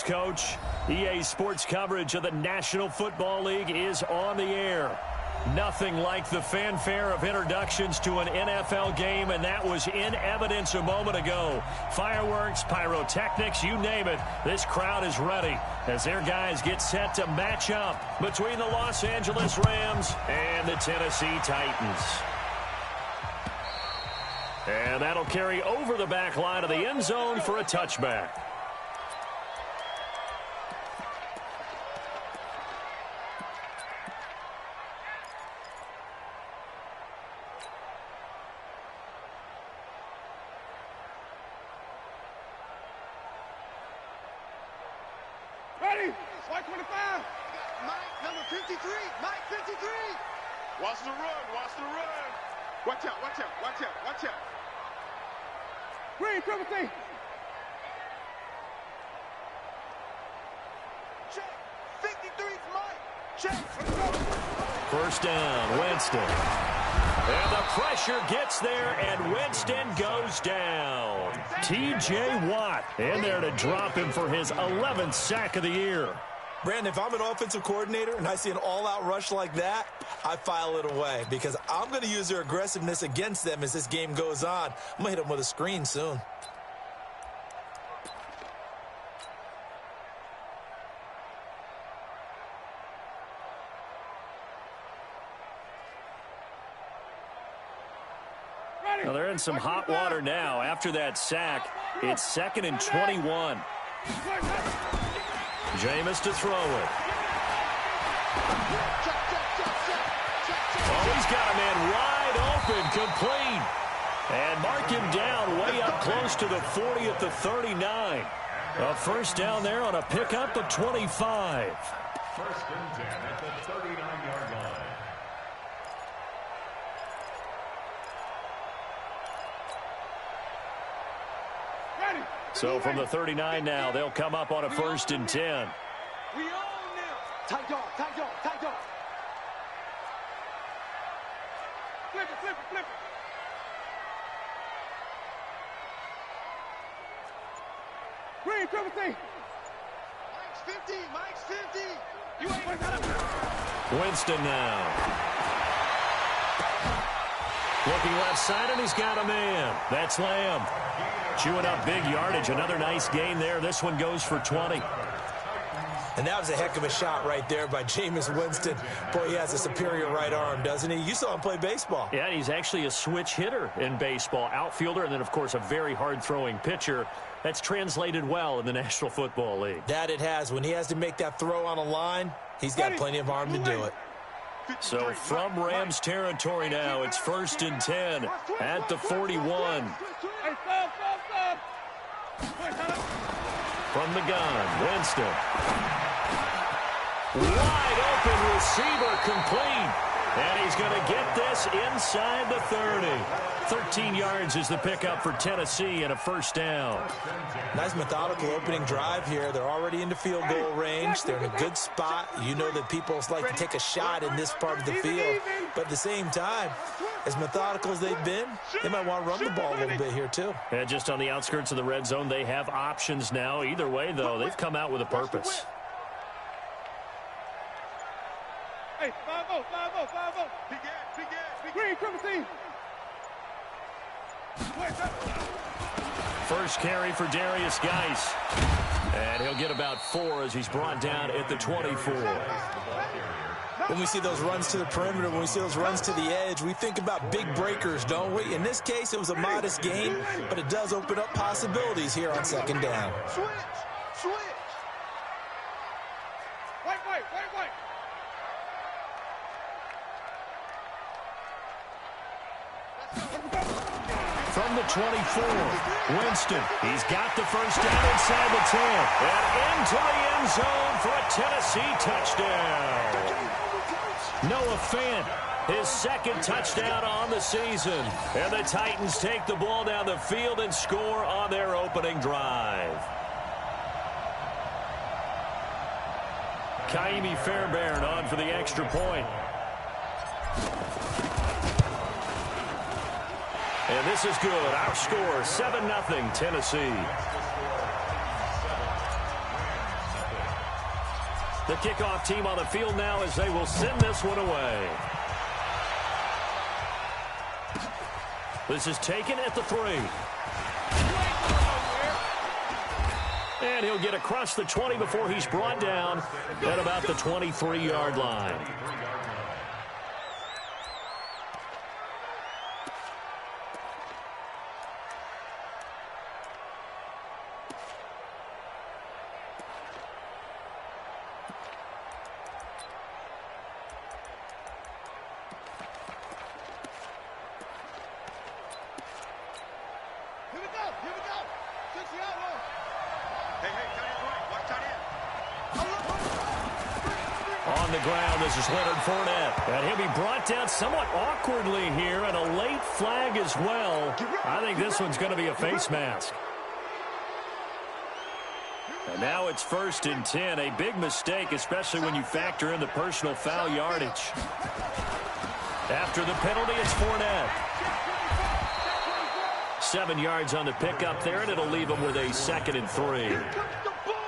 Thanks, Coach. EA Sports coverage of the National Football League is on the air. Nothing like the fanfare of introductions to an NFL game, and that was in evidence a moment ago. Fireworks, pyrotechnics, you name it. This crowd is ready as their guys get set to match up between the Los Angeles Rams and the Tennessee Titans. And that'll carry over the back line of the end zone for a touchback. Ready? White 25. Mike, number 53. Mike, 53. Watch the run. Watch the run. Watch out. Watch out. Watch out. Watch out. Green, triple T. Check. 53's Mike. Check. First down, Winston. And the pressure gets there, and Winston goes down. T.J. Watt in there to drop him for his 11th sack of the year. Brandon, if I'm an offensive coordinator and I see an all-out rush like that, I file it away because I'm going to use their aggressiveness against them as this game goes on. I'm going to hit them with a screen soon. Well, they're in some hot water now. After that sack, it's 2nd and 21. Jameis to throw it. Oh, he's got a man wide open, complete. And mark him down way up close to the 40 at the 39. A first down there on a pickup of 25. 1st and 10 at the 39-yard line. So from the 39 now, they'll come up on a 1st and 10. We own now. Tight dog, tight dog, tight dog. Flip it, flip it, flip it. Green, triple T. Mike's 50, Mike's 50. You ain't got him. Winston now. Looking left side, and he's got a man. That's Lamb. Chewing up big yardage. Another nice gain there. This one goes for 20. And that was a heck of a shot right there by Jameis Winston. Boy, he has a superior right arm, doesn't he? You saw him play baseball. Yeah, he's actually a switch hitter in baseball. Outfielder, and then, of course, a very hard-throwing pitcher. That's translated well in the National Football League. That it has. When he has to make that throw on a line, he's got plenty of arm to do it. So from Rams territory now, it's 1st and 10 at the 41. From the gun, Winston. Wide open receiver, complete. And he's going to get this inside the 30. 13 yards is the pickup for Tennessee and a first down. Nice methodical opening drive here. They're already into field goal range. They're in a good spot. You know that people like to take a shot in this part of the field. But at the same time, as methodical as they've been, they might want to run the ball a little bit here too. And just on the outskirts of the red zone, they have options now. Either way, though, they've come out with a purpose. Hey, 5-0, 5-0, 5-0. Big ass, big ass, big Green, triple T. First carry for Darius Geis. And he'll get about 4 as he's brought down at the 24. When we see those runs to the perimeter, when we see those runs to the edge, we think about big breakers, don't we? In this case, it was a modest gain, but it does open up possibilities here on 2nd down. Switch, switch. White, white, white, white. From the 24, Winston. He's got the first down inside the 10. And into the end zone for a Tennessee touchdown. Noah Fant, his 2nd touchdown on the season. And the Titans take the ball down the field and score on their opening drive. Kaimi Fairbairn on for the extra point. And this is good. Our score, 7-0 Tennessee. The kickoff team on the field now as they will send this one away. This is taken at the 3. And he'll get across the 20 before he's brought down at about the 23-yard line. On the ground, this is Leonard Fournette. And he'll be brought down somewhat awkwardly here, and a late flag as well. I think this one's going to be a face mask. And now it's 1st and 10. A big mistake, especially when you factor in the personal foul yardage. After the penalty, it's Fournette. 7 yards on the pickup there, and it'll leave him with a 2nd and 3.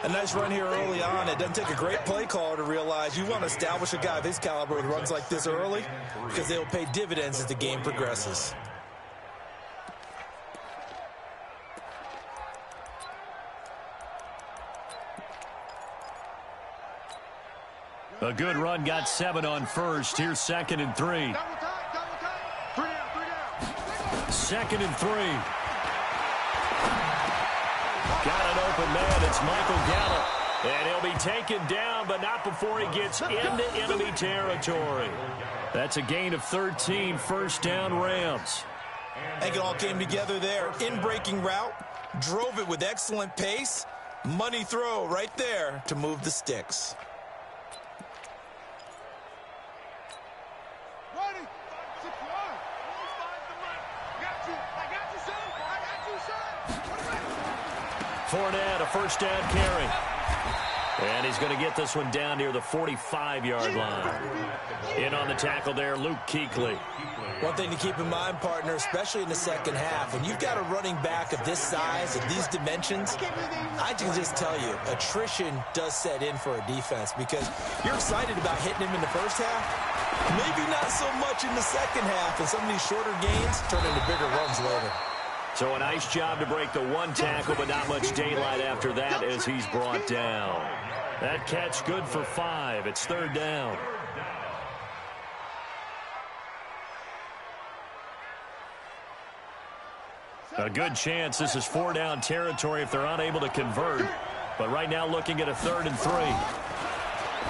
A nice run here early on. It doesn't take a great play caller to realize you want to establish a guy of his caliber with runs like this early because they will pay dividends as the game progresses. A good run, got 7 on first. Here's 2nd and 3. 2nd and 3. Got an open man. It's Michael Gallup. And he'll be taken down, but not before he gets into enemy territory. That's a gain of 13, 1st down Rams. I think it all came together there. In-breaking route, drove it with excellent pace. Money throw right there to move the sticks. Fournette, a 1st down carry. And he's going to get this one down near the 45-yard line. In on the tackle there, Luke Kuechly. One thing to keep in mind, partner, especially in the second half, when you've got a running back of this size, of these dimensions, I can just tell you, attrition does set in for a defense because you're excited about hitting him in the first half. Maybe not so much in the second half, and some of these shorter gains turn into bigger runs later. So a nice job to break the 1 tackle, but not much daylight after that as he's brought down. That catch good for 5. It's 3rd down. A good chance this is 4-down territory if they're unable to convert. But right now looking at a 3rd and 3.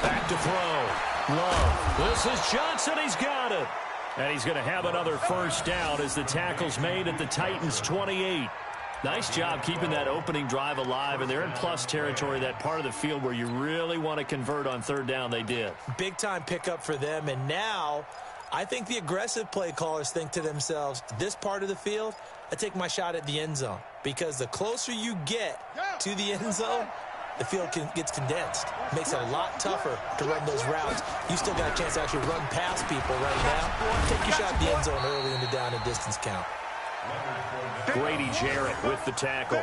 Back to throw. Love. This is Johnson. He's got it. And he's going to have another 1st down as the tackle's made at the Titans' 28. Nice job keeping that opening drive alive, and they're in plus territory, that part of the field where you really want to convert on 3rd down. They did. Big-time pickup for them, and now I think the aggressive play callers think to themselves, this part of the field, I take my shot at the end zone, because the closer you get to the end zone, the field gets condensed. Makes it a lot tougher to run those routes. You still got a chance to actually run past people right now. Take your shot at the end zone early in the down and distance count. Grady Jarrett with the tackle.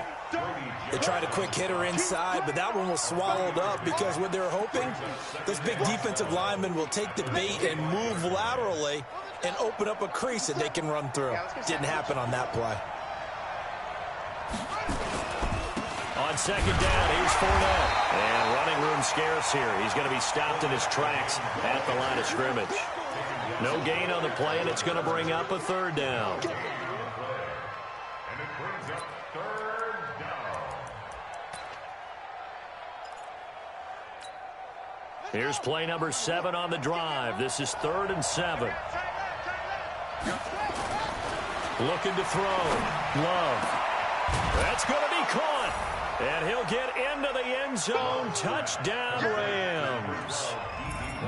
They tried a quick hitter inside, but that one was swallowed up because what they're hoping, this big defensive lineman will take the bait and move laterally and open up a crease that they can run through. Didn't happen on that play. On 2nd down, here's Fournette. And running room scarce here. He's going to be stopped in his tracks at the line of scrimmage. No gain on the play, and it's going to bring up a 3rd down. Here's play number 7 on the drive. This is 3rd and 7. Looking to throw. Love. That's going to be caught. And he'll get into the end zone. Touchdown, Rams.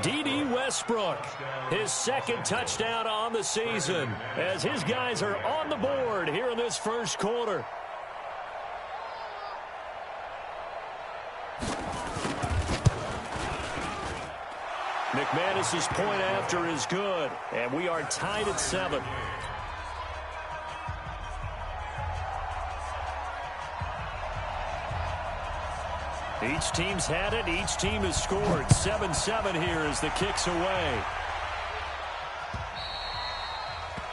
D.D. Westbrook, his 2nd touchdown on the season, as his guys are on the board here in this 1st quarter. McManus's point after is good, and we are tied at 7. Each team's had it. Each team has scored. 7-7 here as the kick's away.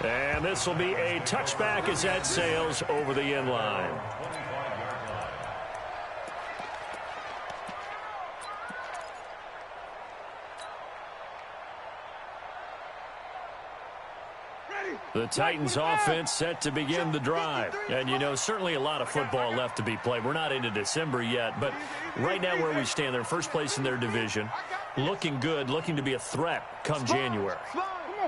And this will be a touchback as that sails over the end line. The Titans offense set to begin the drive. And, you know, certainly a lot of football left to be played. We're not into December yet, but right now where we stand, they're first place in their division. Looking good, looking to be a threat come January.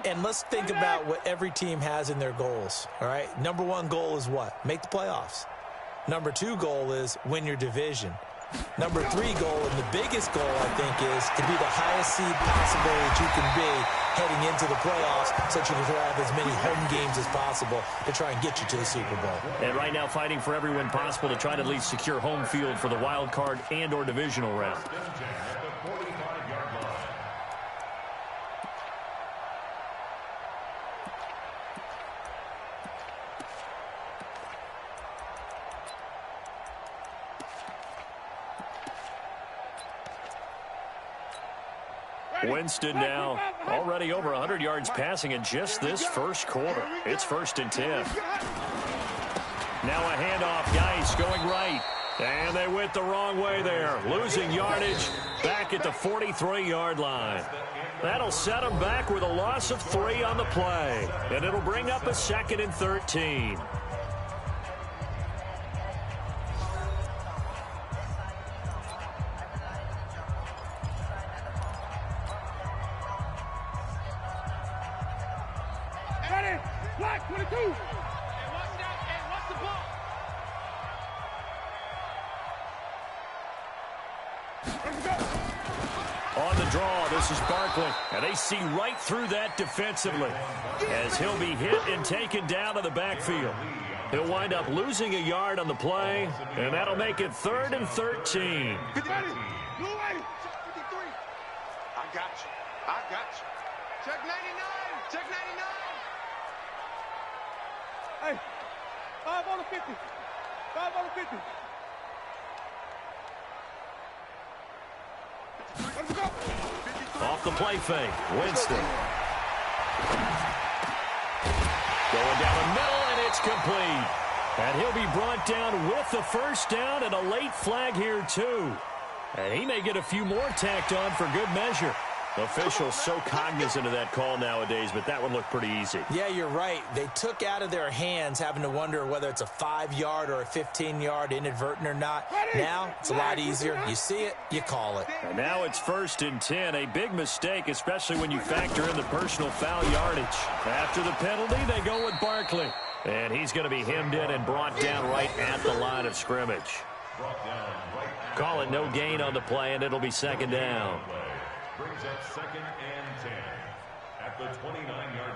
And let's think about what every team has in their goals, all right? Number one goal is what? Make the playoffs. Number two goal is win your division. Number three goal, and the biggest goal, I think, is to be the highest seed possible that you can be heading into the playoffs so that you can have as many home games as possible to try and get you to the Super Bowl. And right now fighting for every win possible to try to at least secure home field for the wild card and or divisional round. Winston now already over 100 yards passing in just this first quarter. It's 1st and 10. Now a handoff. Geis going right. And they went the wrong way there. Losing yardage back at the 43-yard line. That'll set them back with a loss of 3 on the play. And it'll bring up a 2nd and 13. Black 22. Hey, watch that. Hey, watch the ball. On the draw, this is Barkley. And they see right through that defensively as he'll be hit and taken down to the backfield. He'll wind up losing a yard on the play, and that'll make it 3rd and 13. I got you. I got you. Check 99. Check 99. Hey, 5 on the 50. 5 on the 50. Let's go. Off the play fake, Winston. Going down the middle, and it's complete. And he'll be brought down with the first down and a late flag here, too. And he may get a few more tacked on for good measure. Officials so cognizant of that call nowadays, but that one looked pretty easy. Yeah, you're right. They took out of their hands having to wonder whether it's a 5-yard or a 15-yard inadvertent or not. Now it's a lot easier. You see it, you call it. And now it's 1st and 10. A big mistake, especially when you factor in the personal foul yardage. After the penalty, they go with Barkley. And he's going to be hemmed in and brought down right at the line of scrimmage. Call it no gain on the play, and it'll be 2nd down. Brings up 2nd and 10 at the 29-yard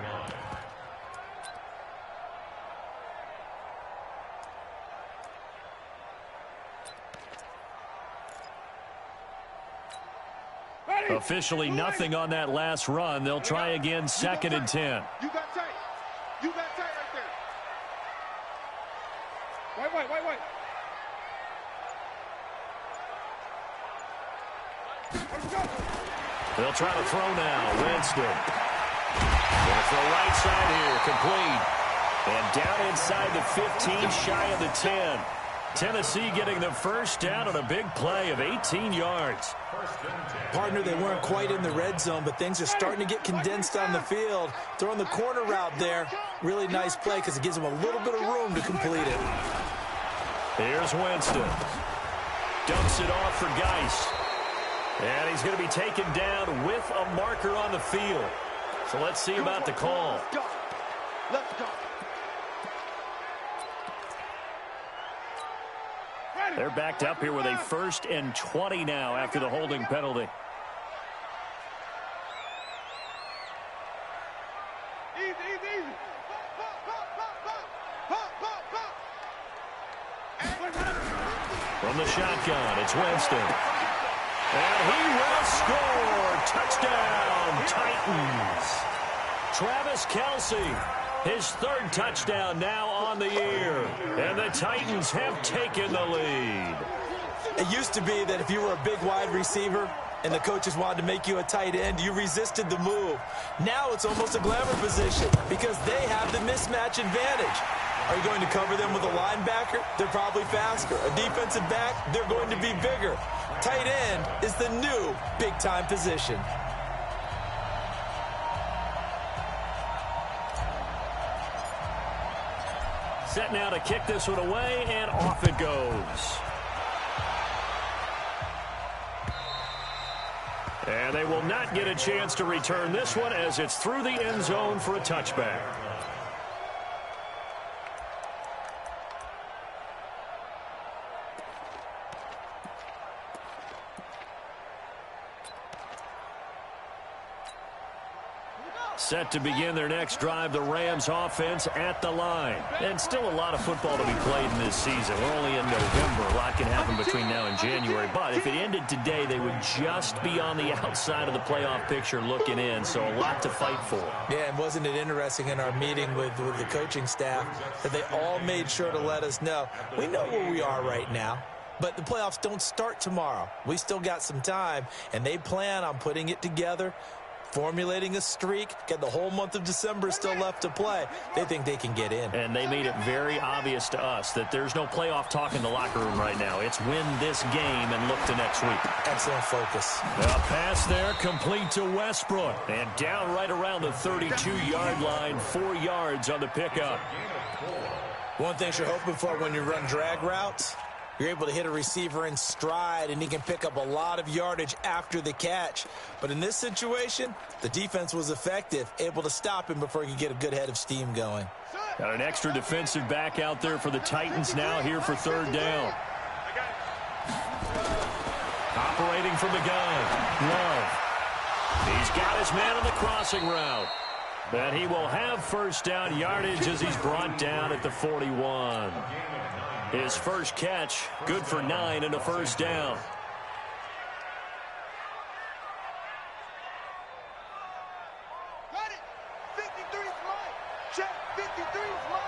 line. Officially nothing on that last run. They'll try again, 2nd and 10. You got tight. You got tight right there. Wait. Let's go. They'll try to throw now. Winston. Going to throw right side here. Complete. And down inside the 15, shy of the 10. Tennessee getting the first down on a big play of 18 yards. Partner, they weren't quite in the red zone, but things are starting to get condensed on the field. Throwing the corner route there. Really nice play because it gives them a little bit of room to complete it. Here's Winston. Dumps it off for Geis. And he's going to be taken down with a marker on the field. So let's see about the call. Let's go. They're backed up here with a 1st and 20 now after the holding penalty. Easy. From the shotgun, it's Winston. And he will score. Touchdown, Titans. Travis Kelce, his 3rd touchdown now on the year. And the Titans have taken the lead. It used to be that if you were a big wide receiver and the coaches wanted to make you a tight end, you resisted the move. Now it's almost a glamour position because they have the mismatch advantage. Are you going to cover them with a linebacker? They're probably faster. A defensive back? They're going to be bigger. Tight end is the new big-time position. Set now to kick this one away, and off it goes. And they will not get a chance to return this one as it's through the end zone for a touchback. Set to begin their next drive, the Rams offense at the line. And still a lot of football to be played in this season. We're only in November. A lot can happen between now and January. But if it ended today, they would just be on the outside of the playoff picture looking in. So a lot to fight for. Yeah, and wasn't it interesting in our meeting with the coaching staff that they all made sure to let us know, we know where we are right now. But the playoffs don't start tomorrow. We still got some time, and they plan on putting it together, formulating a streak, get the whole month of December still left to play. They think they can get in. And they made it very obvious to us that there's no playoff talk in the locker room right now. It's win this game and look to next week. Excellent focus. A pass there complete to Westbrook. And down right around the 32-yard line, 4 yards on the pickup. One thing you're hoping for when you run drag routes, you're able to hit a receiver in stride, and he can pick up a lot of yardage after the catch. But in this situation, the defense was effective, able to stop him before he could get a good head of steam going. Got an extra defensive back out there for the Titans now here for third down. Operating from the gun, Love. He's got his man on the crossing route. And he will have first down yardage as he's brought down at the 41. His first catch, good for 9 and a first down. Got it. 53 is mine. Check. 53 is mine.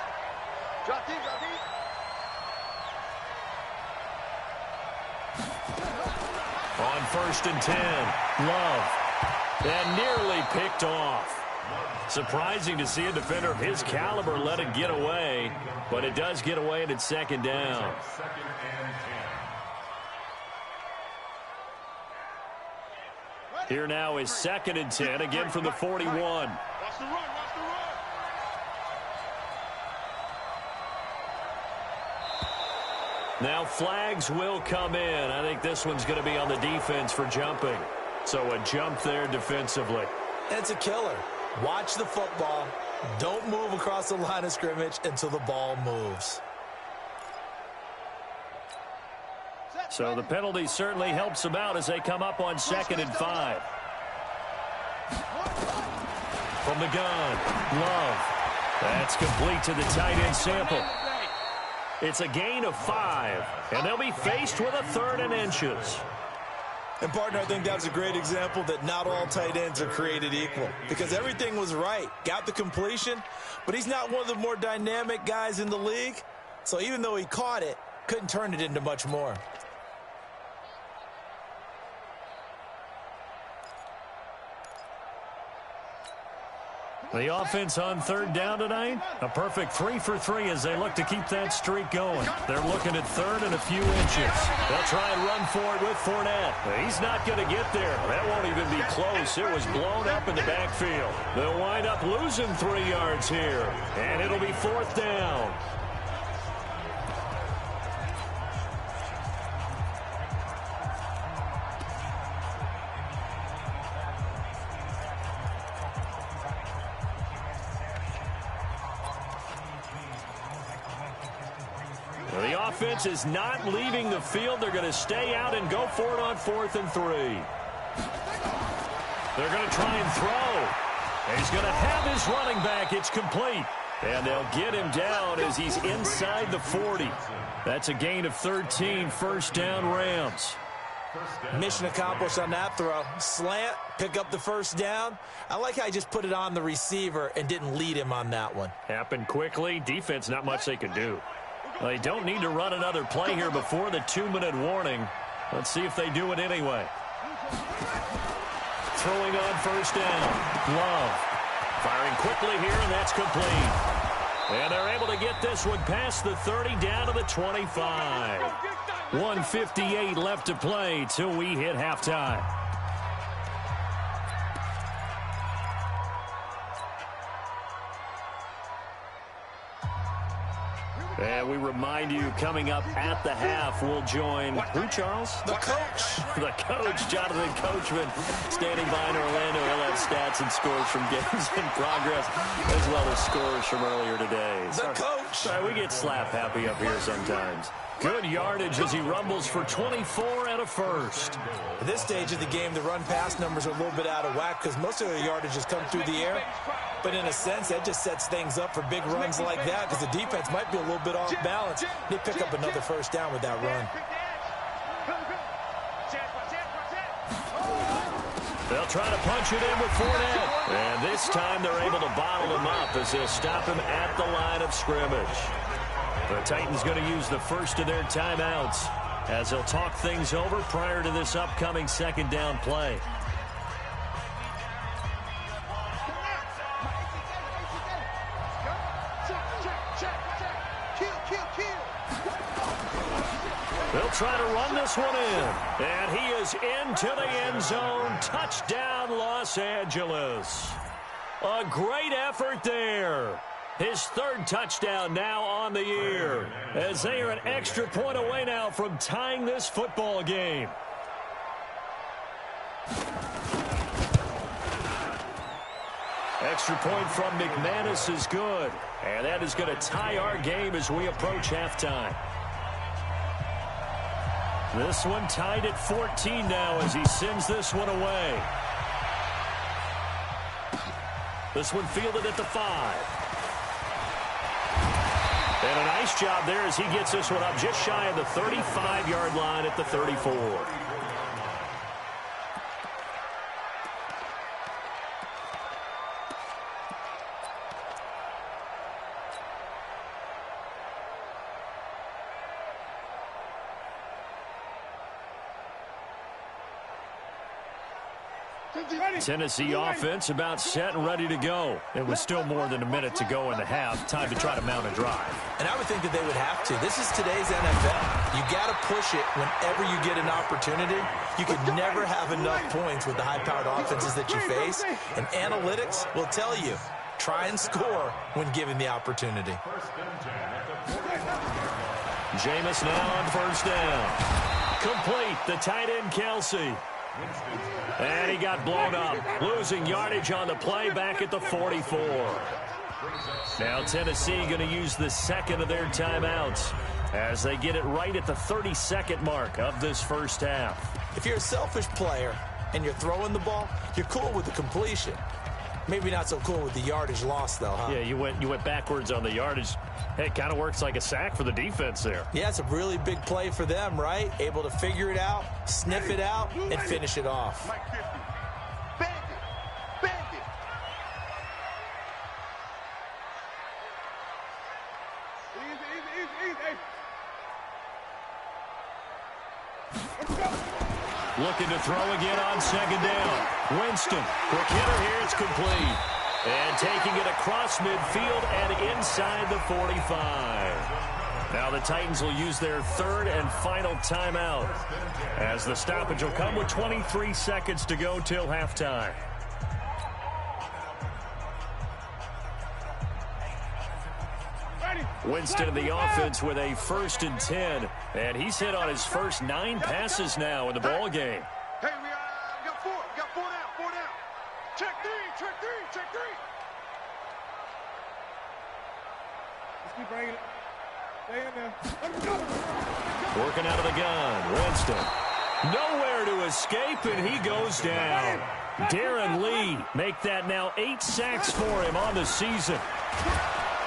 Drop deep, drop deep. On first and 10, Love. And nearly picked off. Surprising to see a defender of his caliber let it get away, but it does get away and it's second down. Here now is second and 10, again from the 41. Watch the run, watch the run. Now flags will come in. I think this one's going to be on the defense for jumping. So a jump there defensively. It's a killer. Watch the football. Don't move across the line of scrimmage until the ball moves. So the penalty certainly helps them out as they come up on second and 5. From the gun, Love. That's complete to the tight end Sample. It's a gain of 5, and they'll be faced with a 3rd and inches. And, partner, I think that was a great example that not all tight ends are created equal because everything was right. Got the completion, but he's not one of the more dynamic guys in the league. So even though he caught it, couldn't turn it into much more. The offense on third down tonight, a perfect 3 for 3 as they look to keep that streak going. They're looking at 3rd and a few inches. They'll try and run for it with Fournette. He's not going to get there. That won't even be close. It was blown up in the backfield. They'll wind up losing 3 yards here, and it'll be 4th down. The offense is not leaving the field. They're going to stay out and go for it on 4th and 3. They're going to try and throw. He's going to have his running back. It's complete. And they'll get him down as he's inside the 40. That's a gain of 13, first down Rams. Mission accomplished on that throw. Slant, pick up the first down. I like how he just put it on the receiver and didn't lead him on that one. Happened quickly. Defense, not much they could do. They don't need to run another play here before the 2-minute warning. Let's see if they do it anyway. Throwing on first down. Love. Firing quickly here, and that's complete. And they're able to get this one past the 30 down to the 25. 1:58 left to play till we hit halftime. And we remind you, coming up at the half, we'll join who, Charles? The coach. The coach, Jonathan Coachman, standing by in Orlando. He'll have stats and scores from games in progress, as well as scores from earlier today. The coach. Sorry, we get slap happy up here sometimes. Good yardage as he rumbles for 24 and a first. At this stage of the game, the run-pass numbers are a little bit out of whack because most of their yardage has come through the air. But in a sense, that just sets things up for big runs like that because the defense might be a little bit off balance. They pick up another first down with that run. They'll try to punch it in with Fournette. And this time they're able to bottle him up as they'll stop him at the line of scrimmage. The Titans going to use the first of their timeouts as they'll talk things over prior to this upcoming second down play. They'll try to run this one in. And he is into the end zone. Touchdown, Los Angeles. A great effort there. His third touchdown now on the year, as they are an extra point away now from tying this football game. Extra point from McManus is good, and that is going to tie our game as we approach halftime. This one tied at 14 now as he sends this one away. This one fielded at the 5. And a nice job there as he gets this one up just shy of the 35-yard line at the 34. Tennessee offense about set and ready to go. It was still more than a minute to go in the half. Time to try to mount a drive. And I would think that they would have to. This is today's NFL. You got to push it whenever you get an opportunity. You could never have enough points with the high-powered offenses that you face. And analytics will tell you, try and score when given the opportunity. Jameis now on first down. Complete, the tight end Kelsey. And he got blown up, losing yardage on the play back at the 44. Now Tennessee going to use the second of their timeouts as they get it right at the 32nd mark of this first half. If you're a selfish player and you're throwing the ball, you're cool with the completion. Maybe not so cool with the yardage loss, though, huh? Yeah, you went backwards on the yardage. Hey, it kind of works like a sack for the defense there. Yeah, it's a really big play for them, right? Able to figure it out, sniff it out, and finish it off. Bend it. Easy. Looking to throw again on second down. Winston, quick hitter here, it's complete. And taking it across midfield and inside the 45. Now the Titans will use their third and final timeout, as the stoppage will come with 23 seconds to go till halftime. Winston in the offense with a 1st and 10. And he's hit on his first 9 passes now in the ball game. Hey, we got 4. We got 4 down. Check three. Let's keep bringing it. Stay in there. Let's go. Working out of the gun. Winston. Nowhere to escape, and he goes down. Darren Lee make that now 8 sacks for him on the season.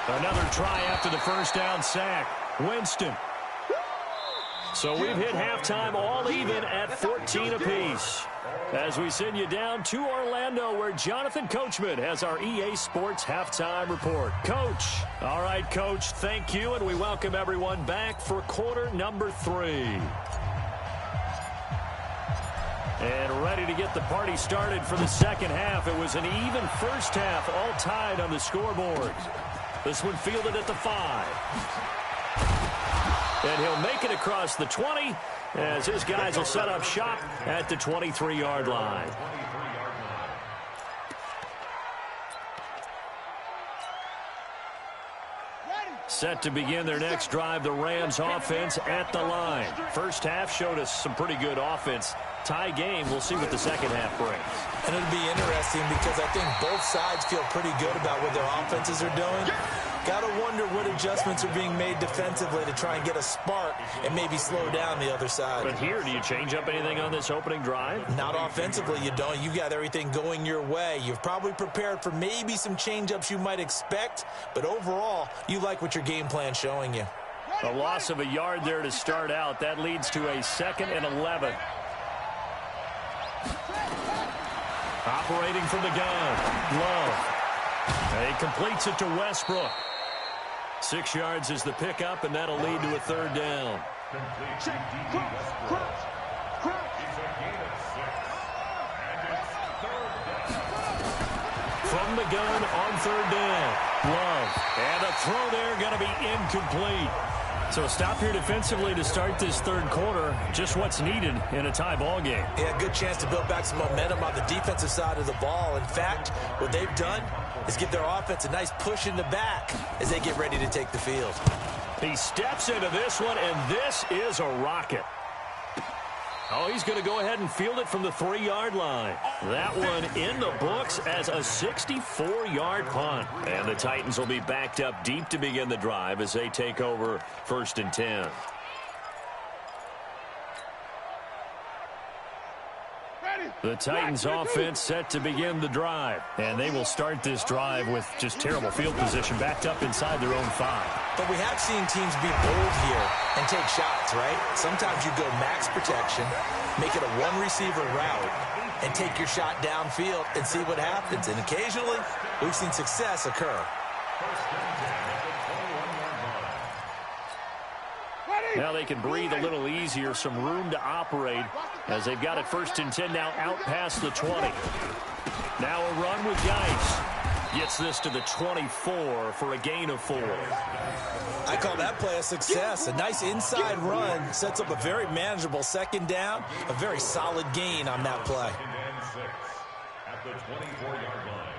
Another try after the first down sack. Winston. So we've hit halftime all even at 14 apiece. As we send you down to Orlando, where Jonathan Coachman has our EA Sports Halftime Report. Coach. All right, Coach, thank you, and we welcome everyone back for quarter number 3. And ready to get the party started for the second half. It was an even first half, all tied on the scoreboard. This one fielded at the 5. And he'll make it across the 20 as his guys will set up shop at the 23-yard line. Set to begin their next drive, the Rams offense at the line. First half showed us some pretty good offense. Tie game, we'll see what the second half brings. And it'll be interesting because I think both sides feel pretty good about what their offenses are doing. Got to wonder what adjustments are being made defensively to try and get a spark and maybe slow down the other side. But here, do you change up anything on this opening drive? Not offensively, you don't. You got everything going your way. You've probably prepared for maybe some change-ups you might expect, but overall, you like what your game plan's showing you. A loss of a yard there to start out. That leads to a 2nd and 11. Operating from the gun, Love. He completes it to Westbrook. 6 yards is the pickup, and that'll lead to a 3rd down. From the gun on 3rd down, Love. And a throw there going to be incomplete. So stop here defensively to start this 3rd quarter. Just what's needed in a tie ball game. Yeah, good chance to build back some momentum on the defensive side of the ball. In fact, what they've done is give their offense a nice push in the back as they get ready to take the field. He steps into this one, and this is a rocket. Oh, he's going to go ahead and field it from the 3-yard line. That one in the books as a 64-yard punt. And the Titans will be backed up deep to begin the drive as they take over 1st and 10. The Titans offense set to begin the drive. And they will start this drive with just terrible field position backed up inside their own 5. But we have seen teams be bold here and take shots, right? Sometimes you go max protection, make it a one-receiver route, and take your shot downfield and see what happens. And occasionally, we've seen success occur. Now they can breathe a little easier, some room to operate as they've got it 1st and 10 now out past the 20. Now a run with Geis. Gets this to the 24 for a gain of 4. I call that play a success. A nice inside run sets up a very manageable 2nd down, a very solid gain on that play. 2nd and 6 at the 24-yard line.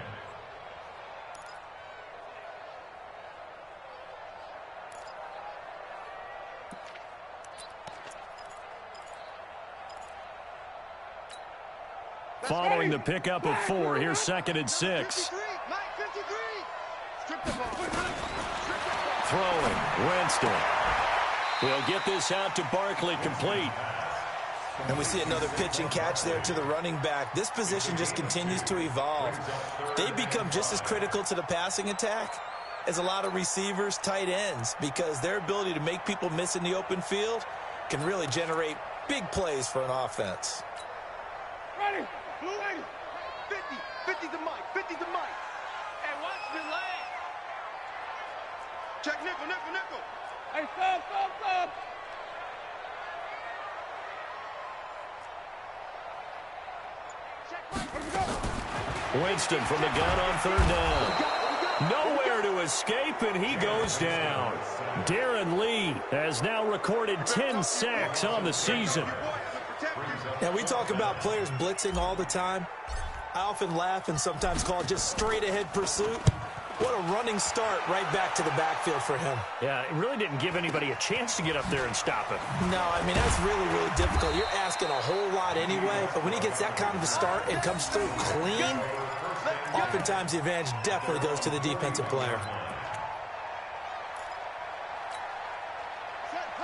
Following the pickup of 4, here's 2nd and 6. Throwing, Winston. He'll get this out to Barkley, complete. And we see another pitch and catch there to the running back. This position just continues to evolve. They become just as critical to the passing attack as a lot of receivers, tight ends, because their ability to make people miss in the open field can really generate big plays for an offense. Ready, blue lady, 50 to Mike, 50 to Mike. Hey, watch the leg. Check nickel. Hey, stop. Winston from the gun on 3rd down. Nowhere to escape, and he goes down. Darren Lee has now recorded 10 sacks on the season. Now, we talk about players blitzing all the time. I often laugh and sometimes call it just straight-ahead pursuit. What a running start right back to the backfield for him. Yeah, it really didn't give anybody a chance to get up there and stop him. No, I mean, that's really, really difficult. You're asking a whole lot anyway, but when he gets that kind of a start and comes through clean, oftentimes the advantage definitely goes to the defensive player.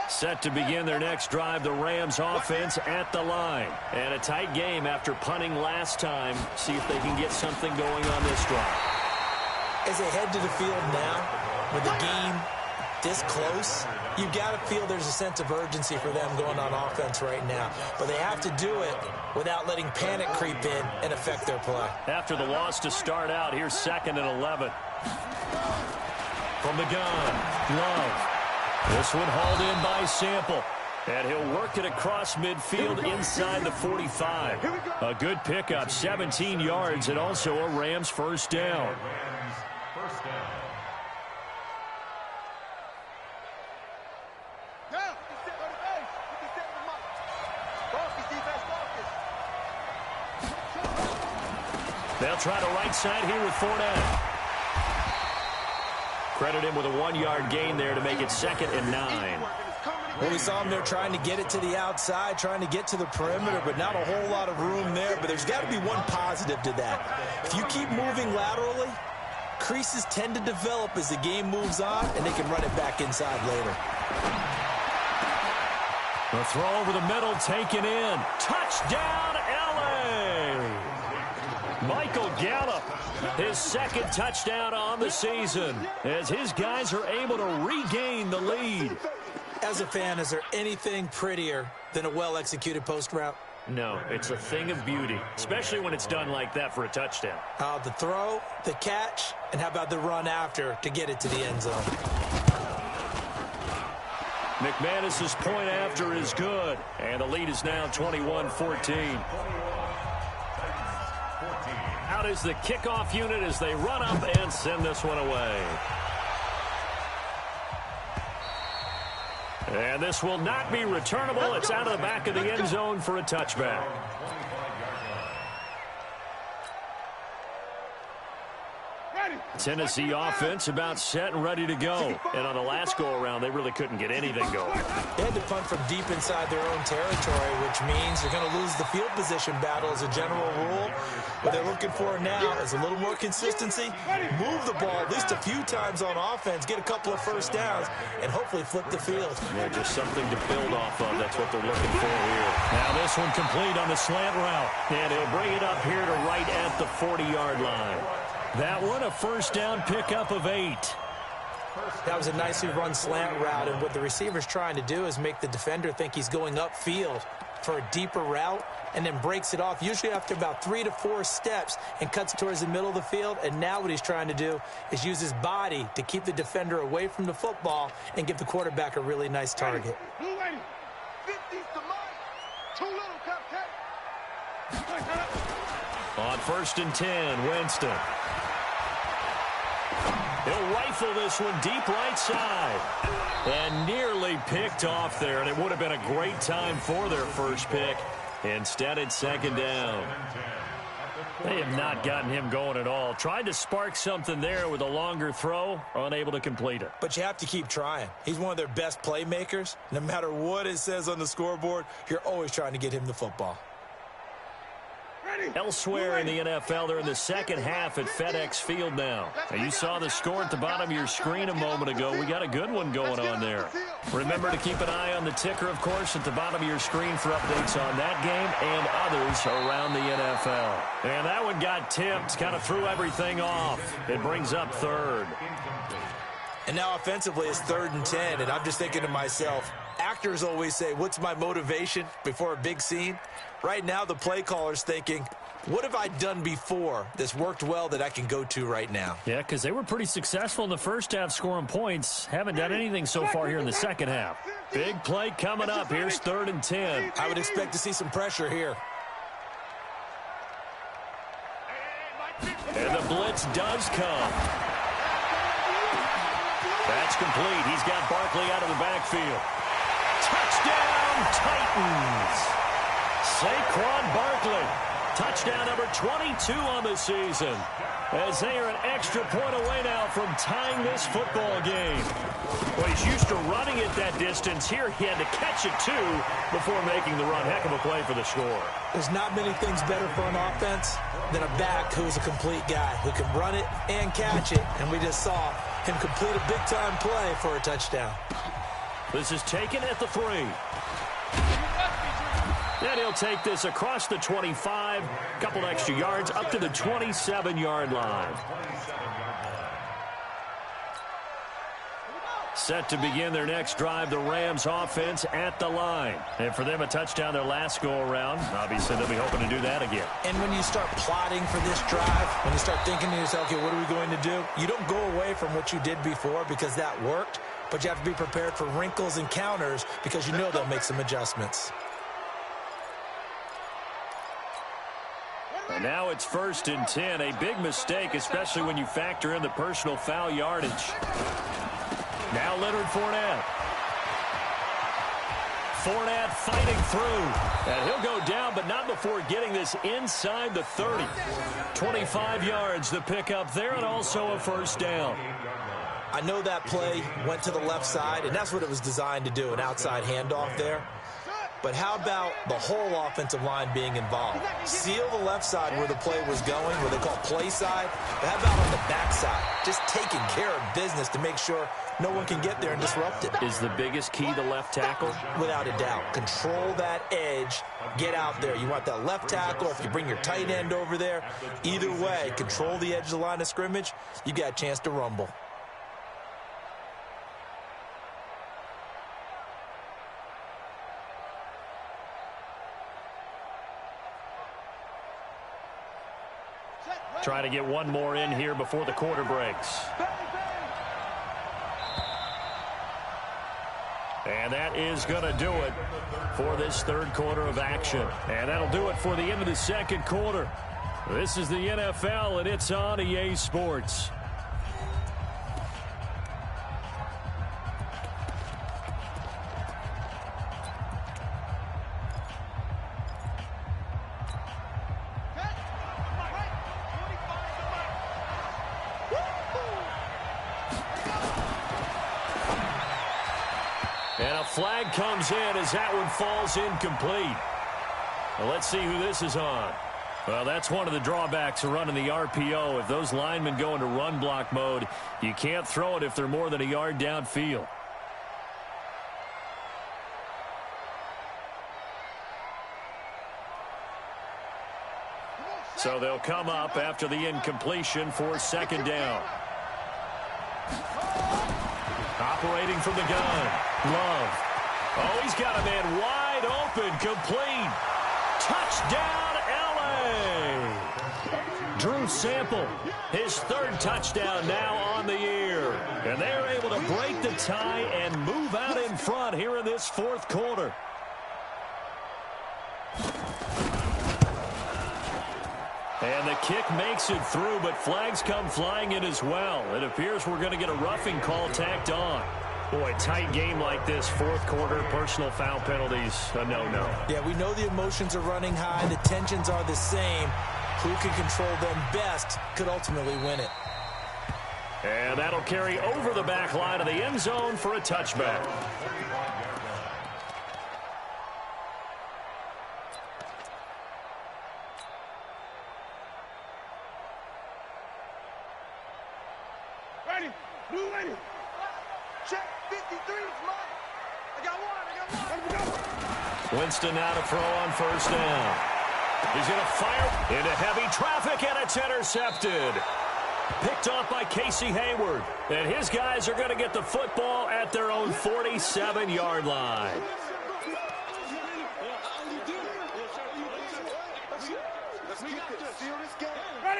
Set to begin their next drive, the Rams offense at the line. And a tight game after punting last time. See if they can get something going on this drive. As they head to the field now with the game this close, you've got to feel there's a sense of urgency for them going on offense right now. But they have to do it without letting panic creep in and affect their play. After the loss to start out, here's 2nd and 11. From the gun, Love. This one hauled in by Sample. And he'll work it across midfield inside the 45. A good pickup, 17 yards, and also a Rams first down. They'll try to right side here with Fournette. Credit him with a 1-yard gain there to make it 2nd and 9. Well, we saw him there trying to get it to the outside, trying to get to the perimeter, but not a whole lot of room there. But there's got to be one positive to that. If you keep moving laterally, creases tend to develop as the game moves on, and they can run it back inside later. The throw over the middle, taken in. Touchdown, L.A. Michael Gallup, his 2nd touchdown on the season, as his guys are able to regain the lead. As a fan, is there anything prettier than a well-executed post route? No, it's a thing of beauty, especially when it's done like that for a touchdown. The throw, the catch, and how about the run after to get it to the end zone? McManus's point after is good, and the lead is now 21-14. Out is the kickoff unit as they run up and send this one away. And this will not be returnable. It's out of the back of the end zone for a touchback. Tennessee offense about set and ready to go. And on the last go-around, they really couldn't get anything going. They had to punt from deep inside their own territory, which means they're going to lose the field position battle as a general rule. What they're looking for now is a little more consistency, move the ball at least a few times on offense, get a couple of first downs, and hopefully flip the field. Yeah, just something to build off of. That's what they're looking for here. Now this one complete on the slant route. And he'll bring it up here to right at the 40-yard line. That one, a first down pickup of 8. That was a nicely run slant route, and what the receiver's trying to do is make the defender think he's going upfield for a deeper route, and then breaks it off, usually after about 3 to 4 steps, and cuts towards the middle of the field. And now what he's trying to do is use his body to keep the defender away from the football and give the quarterback a really nice target. On 1st and 10, Winston. He'll rifle this one deep right side. And nearly picked off there, and it would have been a great time for their first pick. Instead, it's 2nd down. They have not gotten him going at all. Tried to spark something there with a longer throw, unable to complete it. But you have to keep trying. He's one of their best playmakers. No matter what it says on the scoreboard, you're always trying to get him the football. Elsewhere in the NFL, they're in the second half at FedEx Field now. You saw the score at the bottom of your screen a moment ago. We got a good one going on there. Remember to keep an eye on the ticker, of course, at the bottom of your screen for updates on that game and others around the NFL. And that one got tipped, kind of threw everything off. It brings up 3rd. And now offensively it's 3rd and 10, and I'm just thinking to myself, actors always say, what's my motivation before a big scene? Right now the play caller's thinking, what have I done before that's worked well that I can go to right now? Yeah, because they were pretty successful in the first half scoring points. Haven't done anything so far here in the second half. Big play coming up. Here's 3rd and 10. I would expect to see some pressure here. And the blitz does come. That's complete. He's got Barkley out of the backfield. Touchdown, Titans. Saquon Barkley. Touchdown number 22 on the season. As they are an extra point away now from tying this football game. Well, he's used to running it that distance. Here he had to catch it, too, before making the run. Heck of a play for the score. There's not many things better for an offense than a back who's a complete guy, who can run it and catch it. And we just saw him complete a big-time play for a touchdown. This is taken at the 3. And he'll take this across the 25, couple extra yards, up to the 27-yard line. Set to begin their next drive, the Rams offense at the line. And for them, a touchdown their last go-around. Obviously, they'll be hoping to do that again. And when you start plotting for this drive, when you start thinking to yourself, okay, what are we going to do? You don't go away from what you did before because that worked, but you have to be prepared for wrinkles and counters because you know they'll make some adjustments. And now it's 1st and 10. A big mistake, especially when you factor in the personal foul yardage. Now Leonard Fournette. Fournette fighting through. And he'll go down, but not before getting this inside the 30. 25 yards the pickup there, and also a 1st down. I know that play went to the left side, and that's what it was designed to do, an outside handoff there. But how about the whole offensive line being involved? Seal the left side where the play was going, where they call play side. But how about on the back side? Just taking care of business to make sure no one can get there and disrupt it. Is the biggest key the left tackle? Without a doubt. Control that edge. Get out there. You want that left tackle. If you bring your tight end over there, either way, control the edge of the line of scrimmage. You got a chance to rumble. Trying to get one more in here before the quarter breaks. And that is going to do it for this 3rd quarter of action. And that'll do it for the end of the 2nd quarter. This is the NFL, and it's on EA Sports. And a flag comes in as that one falls incomplete. Well, let's see who this is on. Well, that's one of the drawbacks of running the RPO. If those linemen go into run block mode, you can't throw it if they're more than a yard downfield. So they'll come up after the incompletion for 2nd down. Operating from the gun. Love. Oh, he's got a man wide open. Complete. Touchdown, L.A. Drew Sample, his 3rd touchdown now on the year. And they're able to break the tie and move out in front here in this 4th quarter. And the kick makes it through, but flags come flying in as well. It appears we're going to get a roughing call tacked on. Boy, tight game like this, 4th quarter, personal foul penalties, a no-no. Yeah, we know the emotions are running high. The tensions are the same. Who can control them best could ultimately win it. And that'll carry over the back line of the end zone for a touchback. Winston now to throw on 1st down. He's going to fire into heavy traffic, and it's intercepted. Picked off by Casey Hayward. And his guys are going to get the football at their own 47-yard line.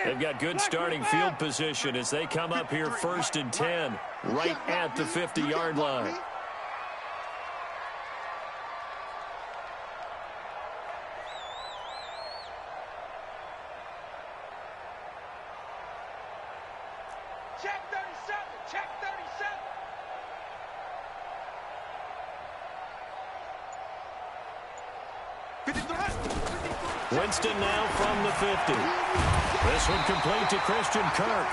They've got good starting field position as they come up here 1st and 10, right at the 50-yard line. Winston now from the 50. This one complete to Christian Kirk.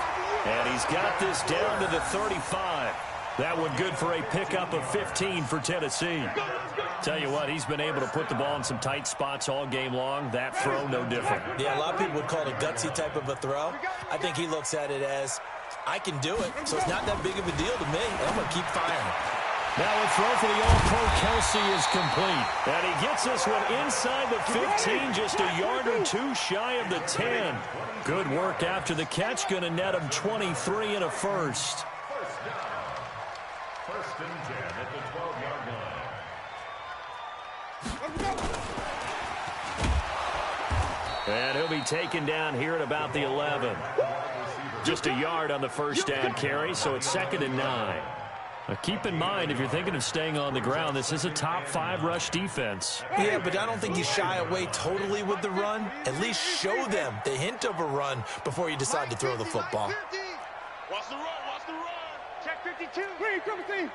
And he's got this down to the 35. That one good for a pickup of 15 for Tennessee. Tell you what, he's been able to put the ball in some tight spots all game long. That throw, no different. Yeah, a lot of people would call it a gutsy type of a throw. I think he looks at it as, I can do it, so it's not that big of a deal to me. I'm going to keep firing. Now a throw for the All-Pro Kelsey is complete. And he gets this one inside the 15, just a yard or two shy of the 10. Good work after the catch, going to net him 23 and a first. And he'll be taken down here at about the 11. Just a yard on the first down carry, so it's 2nd and 9. Now keep in mind, if you're thinking of staying on the ground, this is a top 5 rush defense. Yeah, but I don't think you shy away totally with the run. At least show them the hint of a run before you decide to throw the football. Watch the run, watch the run. Check 52. Green, come see.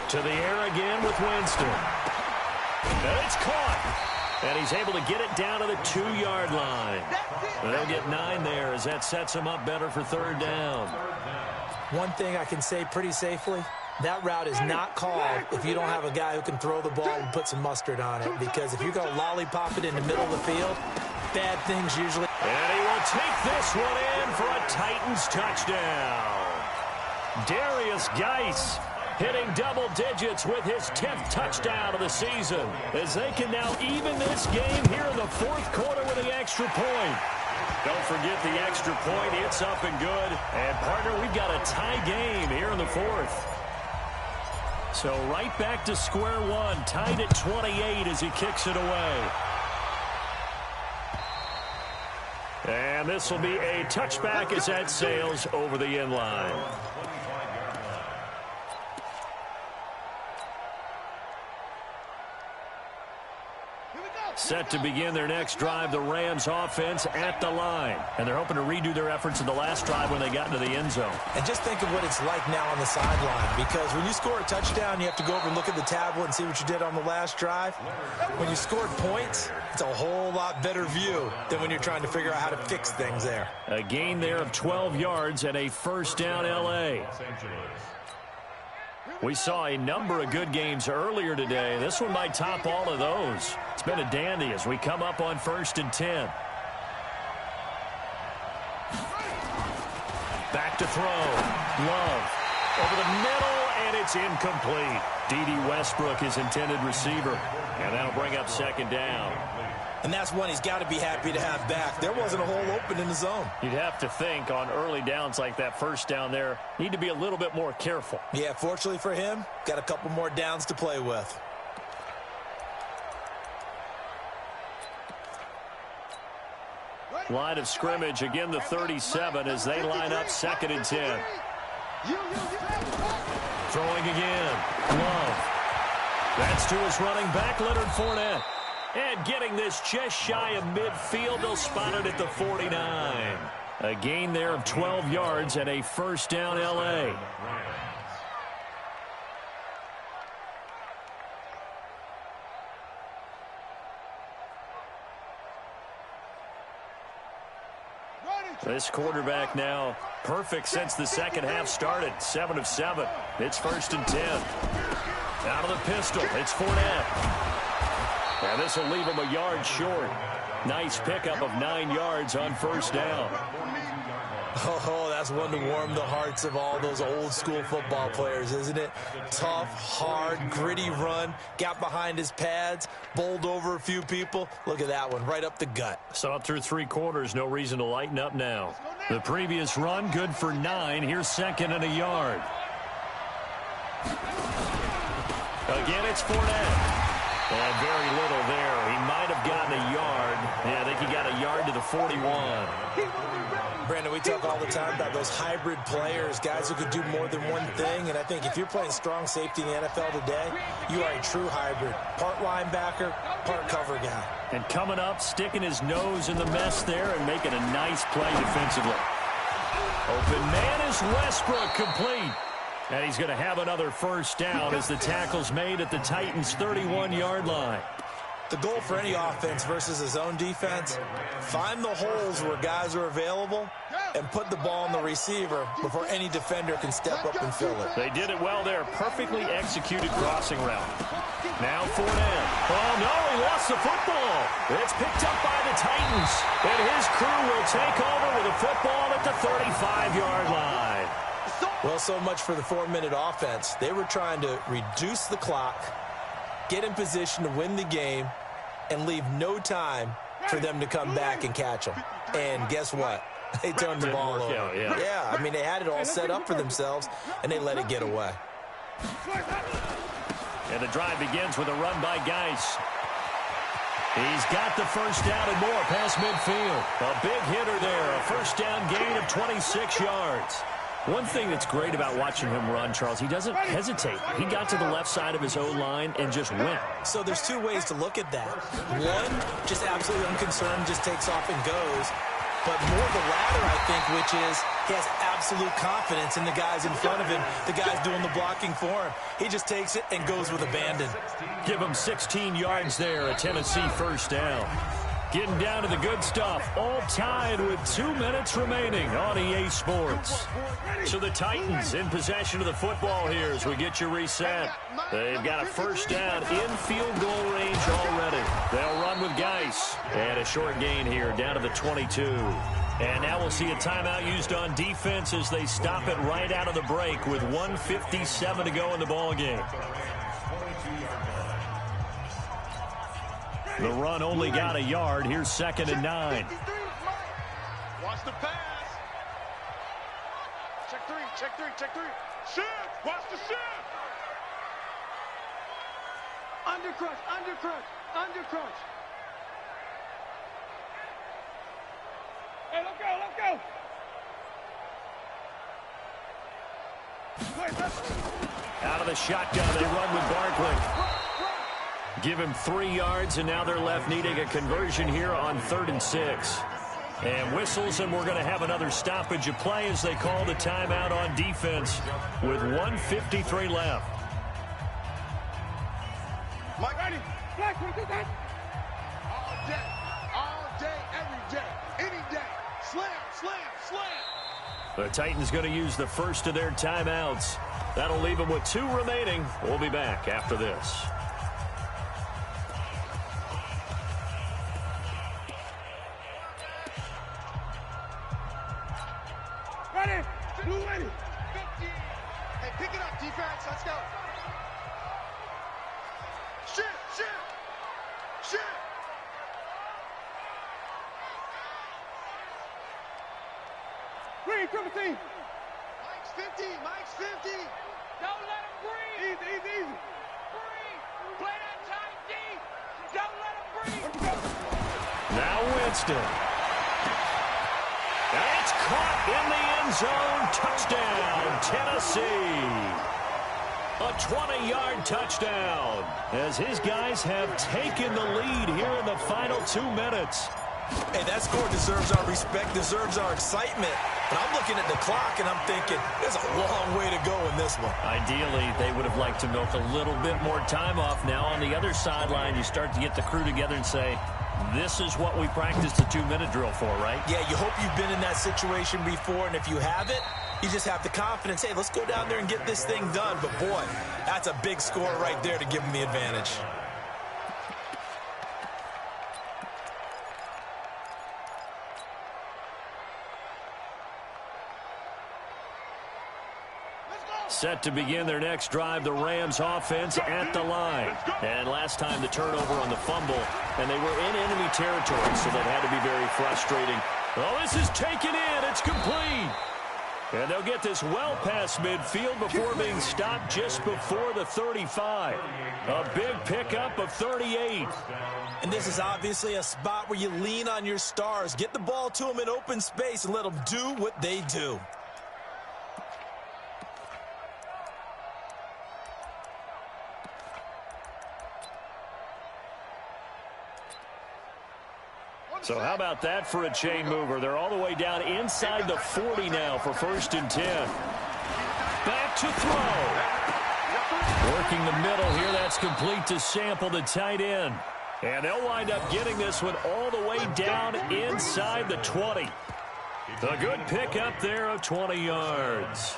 To the air again with Winston. And it's caught. And he's able to get it down to the 2-yard line. And they'll get 9 there as that sets him up better for 3rd down. One thing I can say pretty safely, that route is not called if you don't have a guy who can throw the ball and put some mustard on it. Because if you're going to lollipop it in the middle of the field, bad things usually. And he will take this one in for a Titans touchdown. Darius Geis hitting double digits with his 10th touchdown of the season, as they can now even this game here in the 4th quarter with an extra point. Don't forget the extra point. It's up and good. And, partner, we've got a tie game here in the 4th. So right back to square one, tied at 28 as he kicks it away. And this will be a touchback as that sails over the end line. Set to begin their next drive, the Rams offense at the line. And they're hoping to redo their efforts in the last drive when they got into the end zone. And just think of what it's like now on the sideline, because when you score a touchdown, you have to go over and look at the tablet and see what you did on the last drive. When you scored points, it's a whole lot better view than when you're trying to figure out how to fix things there. A gain there of 12 yards and a first down L.A. We saw a number of good games earlier today. This one might top all of those. It's been a dandy as we come up on 1st and 10. Back to throw. Love. Over the middle, and it's incomplete. D.D. Westbrook, his intended receiver. And that'll bring up 2nd down. And that's one he's got to be happy to have back. There wasn't a hole open in the zone. You'd have to think on early downs like that first down there, need to be a little bit more careful. Yeah, fortunately for him, got a couple more downs to play with. Line of scrimmage, again the 37 as they line up 2nd and 10. Throwing again. Love. That's to his running back, Leonard Fournette. And getting this just shy of midfield, they'll spot it at the 49. A gain there of 12 yards and a first down L.A. This quarterback now perfect since the second half started. 7 of 7. It's 1st and 10. Out of the pistol, it's Fournette. And this will leave him a yard short. Nice pickup of 9 yards on first down. Oh, that's one to warm the hearts of all those old school football players, isn't it? Tough, hard, gritty run. Got behind his pads, bowled over a few people. Look at that one, right up the gut. So up through 3 quarters, no reason to lighten up now. The previous run, good for 9. Here's 2nd and a yard. Again, it's Fournette. And very little there. He might have gotten a yard. Yeah, I think he got a yard to the 41. Brandon, we talk all the time about those hybrid players, guys who could do more than one thing. And I think if you're playing strong safety in the NFL today, you are a true hybrid. Part linebacker, part cover guy. And coming up, sticking his nose in the mess there and making a nice play defensively. Open man is Westbrook, complete. And he's going to have another first down as the tackle's made at the Titans' 31-yard line. The goal for any offense versus a zone defense, find the holes where guys are available and put the ball on the receiver before any defender can step up and fill it. They did it well there. Perfectly executed crossing route. Now Fournette. Oh, no, he lost the football. It's picked up by the Titans. And his crew will take over with a football at the 35-yard line. Well, so much for the 4-minute offense. They were trying to reduce the clock, get in position to win the game, and leave no time for them to come back and catch them. And guess what? They turned the ball over. Yeah, I mean, they had it all set up for themselves, and they let it get away. And the drive begins with a run by Geis. He's got the first down and more past midfield. A big hitter there, a first down gain of 26 yards. One thing that's great about watching him run, Charles, he doesn't hesitate. He got to the left side of his O-line and just went. So there's two ways to look at that. One, just absolutely unconcerned, just takes off and goes. But more the latter, I think, which is he has absolute confidence in the guys in front of him, the guys doing the blocking for him. He just takes it and goes with abandon. Give him 16 yards there, a Tennessee first down. Getting down to the good stuff, all tied with 2 minutes remaining on EA Sports. So the Titans in possession of the football here as we get you reset. They've got a first down in field goal range already. They'll run with Geis. And a short gain here down to the 22. And now we'll see a timeout used on defense as they stop it right out of the break with 1:57 to go in the ballgame. The run only got a yard. Here's 2nd and 9. Watch the pass. Check three, check three, check three. Shift, watch the shift. Undercrush, undercrush, undercrush. Hey, let's go. Out of the shotgun, they run with Barkley. Give him 3 yards, and now they're left needing a conversion here on 3rd and 6. And whistles, and we're going to have another stoppage of play as they call the timeout on defense with 1:53 left. Mike, ready? Black, what is that? All day, every day, any day. Slam, slam, slam. The Titans going to use the first of their timeouts. That'll leave them with 2 remaining. We'll be back after this. Ready? Blue ready. 50. Hey, pick it up, defense. Let's go. Shift, shift, shift. Green, triple team. Mike's 50. Mike's 50. Don't let him breathe. Easy, easy, easy. Breathe. Play that tight D. Don't let him breathe. Now Winston. It's caught in the end zone. Touchdown, Tennessee. A 20-yard touchdown as his guys have taken the lead here in the final 2 minutes. Hey, that score deserves our respect, deserves our excitement. But I'm looking at the clock, and I'm thinking there's a long way to go in this one. Ideally, they would have liked to milk a little bit more time off. Now on the other sideline, you start to get the crew together and say, this is what we practiced the 2-minute drill for, right? Yeah, you hope you've been in that situation before, and if you haven't, you just have the confidence, hey, let's go down there and get this thing done. But, boy, that's a big score right there to give them the advantage. Set to begin their next drive, the Rams offense at the line. And last time the turnover on the fumble, and they were in enemy territory, so that had to be very frustrating. Oh, this is taken in. It's complete. And they'll get this well past midfield before being stopped just before the 35. A big pickup of 38. And this is obviously a spot where you lean on your stars. Get the ball to them in open space and let them do what they do. So how about that for a chain mover? They're all the way down inside the 40 now for 1st and 10. Back to throw. Working the middle here. That's complete to Sample, the tight end. And they'll wind up getting this one all the way down inside the 20. A good pickup there of 20 yards.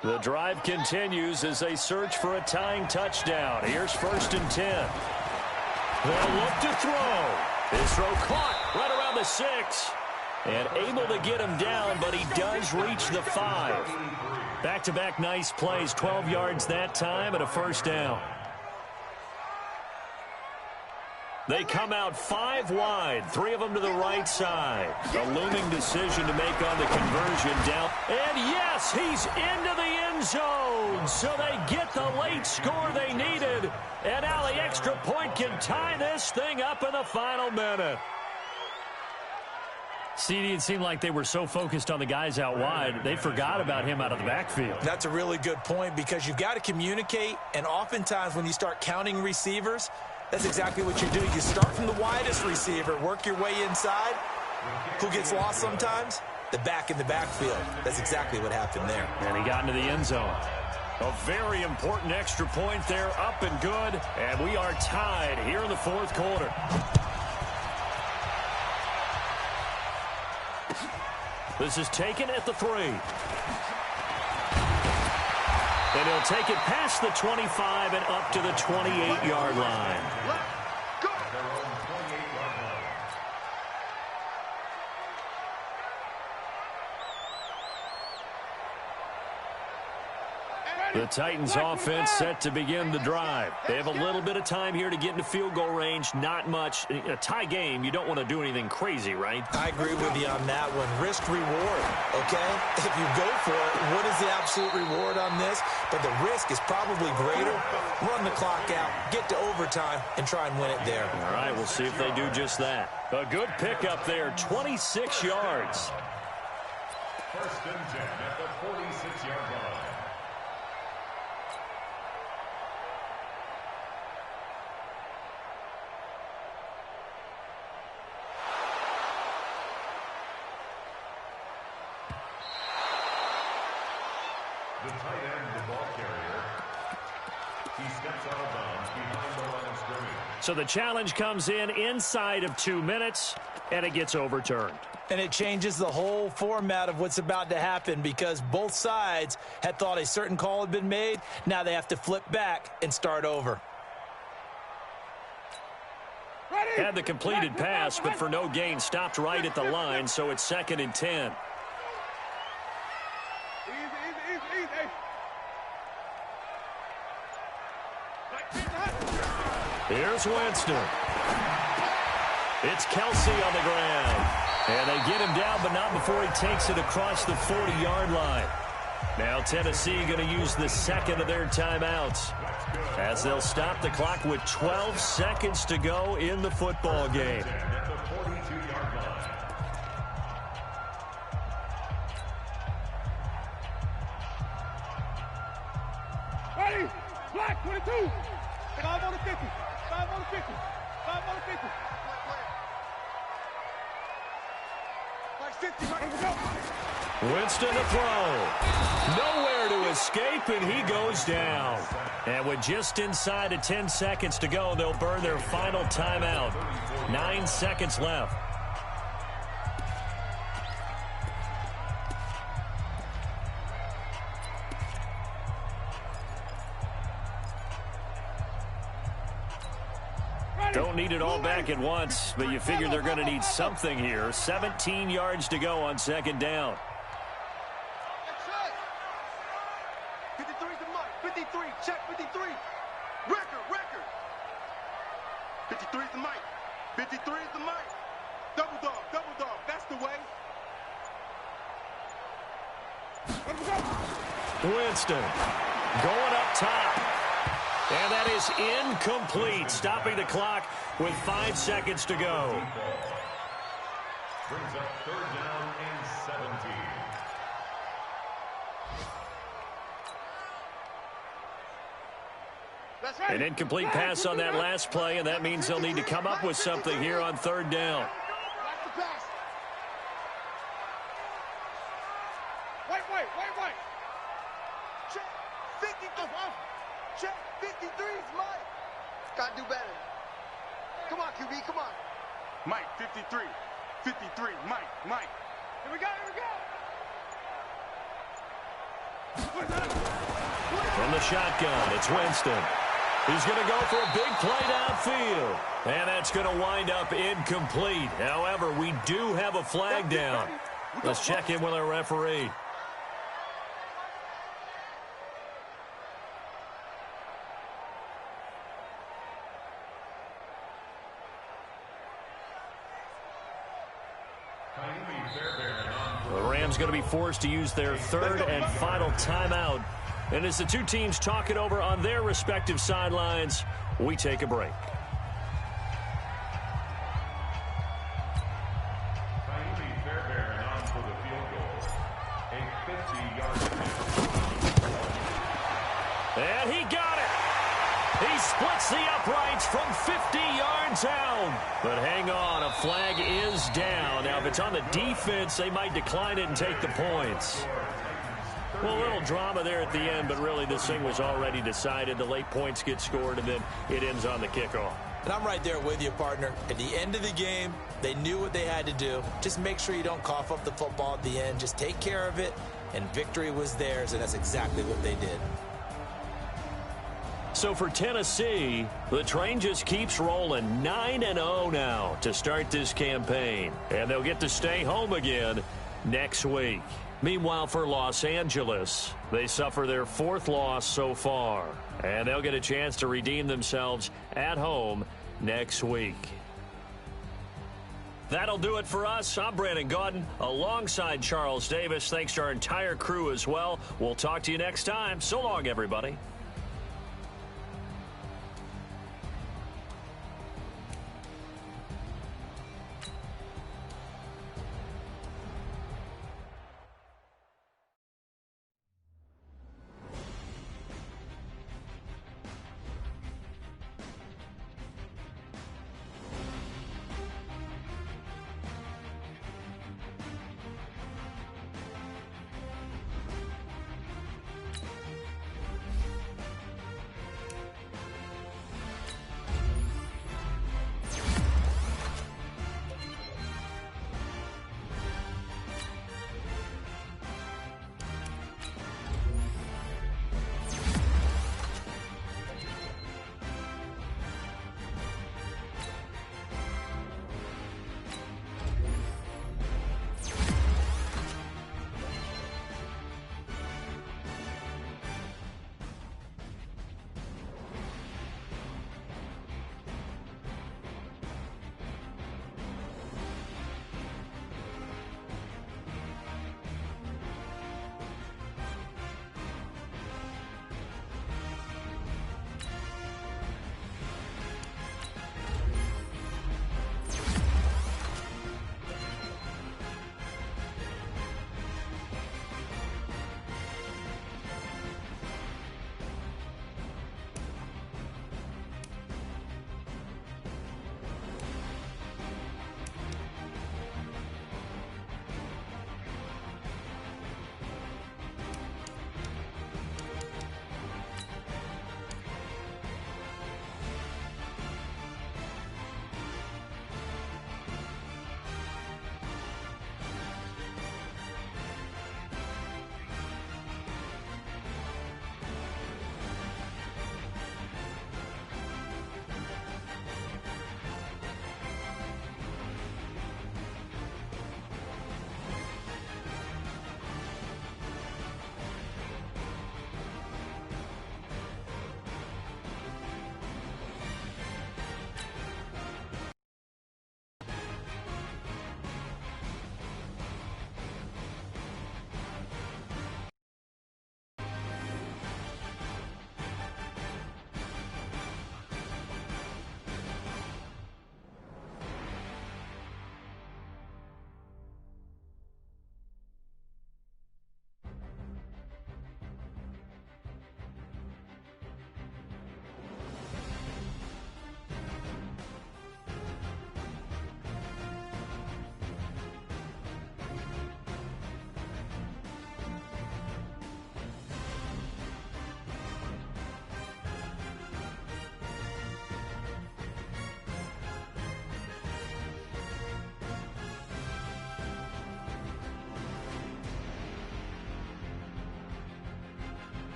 The drive continues as they search for a tying touchdown. Here's 1st and 10. They'll look to throw. His throw caught right around the 6. And able to get him down, but he does reach the 5. Back-to-back nice plays, 12 yards that time and a first down. They come out 5 wide, 3 of them to the right side. A looming decision to make on the conversion down. And yes, he's into the end zone. So they get the late score they needed. And now the extra point can tie this thing up in the final minute. CD, it seemed like they were so focused on the guys out wide, they forgot about him out of the backfield. That's a really good point because you've got to communicate, and oftentimes when you start counting receivers, that's exactly what you do. You start from the widest receiver, work your way inside. Who gets lost sometimes? The back in the backfield. That's exactly what happened there. And he got into the end zone. A very important extra point there, up and good. And we are tied here in the fourth quarter. This is taken at the 3. And he'll take it past the 25 and up to the 28-yard line. The Titans offense set to begin the drive. They have a little bit of time here to get into field goal range. Not much. A tie game, you don't want to do anything crazy, right? I agree with you on that one. Risk reward, okay? If you go for it, what is the absolute reward on this? But the risk is probably greater. Run the clock out, get to overtime, and try and win it there. All right, we'll see if they do just that. A good pickup there, 26 yards. First and 10 at the 46-yard line. The tight end, the ball carrier. He steps out of bounds behind the line of scrimmage. So the challenge comes in inside of 2 minutes, and it gets overturned. And it changes the whole format of what's about to happen because both sides had thought a certain call had been made. Now they have to flip back and start over. Had the completed pass, but for no gain, stopped right at the line, so it's 2nd and 10. Here's Winston. It's Kelsey on the ground. And they get him down, but not before he takes it across the 40-yard line. Now Tennessee going to use the second of their timeouts as they'll stop the clock with 12 seconds to go in the football game. Ready? Black 22. 5 on the 50. 5 on the 50. 5 on the 50. Winston to throw. Nowhere to escape, and he goes down. And with just inside of 10 seconds to go, they'll burn their final timeout. 9 seconds left. Don't need it all back at once, but you figure they're going to need something here. 17 yards to go on 2nd down. 53 to Mike. 53. Check 53. Record. 53 is the Mike. 53 is the Mike. Double dog. That's the way. Winston going up top. And that is incomplete, stopping the clock with 5 seconds to go. Brings up 3rd down and 17. That's right. An incomplete pass on that last play, and that means they'll need to come up with something here on 3rd down. That's the pass. Wait. Check 53. Check 53 is Mike. Gotta do better. Come on, QB, come on. Mike, 53. 53, Mike. Here we go. From the shotgun, it's Winston. He's going to go for a big play downfield. And that's going to wind up incomplete. However, we do have a flag down. Let's check in with our referee. The Rams going to be forced to use their third and final timeout. And as the two teams talk it over on their respective sidelines, we take a break. And he got it. He splits the uprights from 50 yards out. But hang on, a flag is down. Now, if it's on the defense, they might decline it and take the points. Well, a little drama there at the end, but really this thing was already decided. The late points get scored, and then it ends on the kickoff. And I'm right there with you, partner. At the end of the game, they knew what they had to do. Just make sure you don't cough up the football at the end. Just take care of it, and victory was theirs, and that's exactly what they did. So for Tennessee, the train just keeps rolling. 9-0 now to start this campaign. And they'll get to stay home again next week. Meanwhile, for Los Angeles, they suffer their fourth loss so far. And they'll get a chance to redeem themselves at home next week. That'll do it for us. I'm Brandon Gaudin alongside Charles Davis. Thanks to our entire crew as well. We'll talk to you next time. So long, everybody.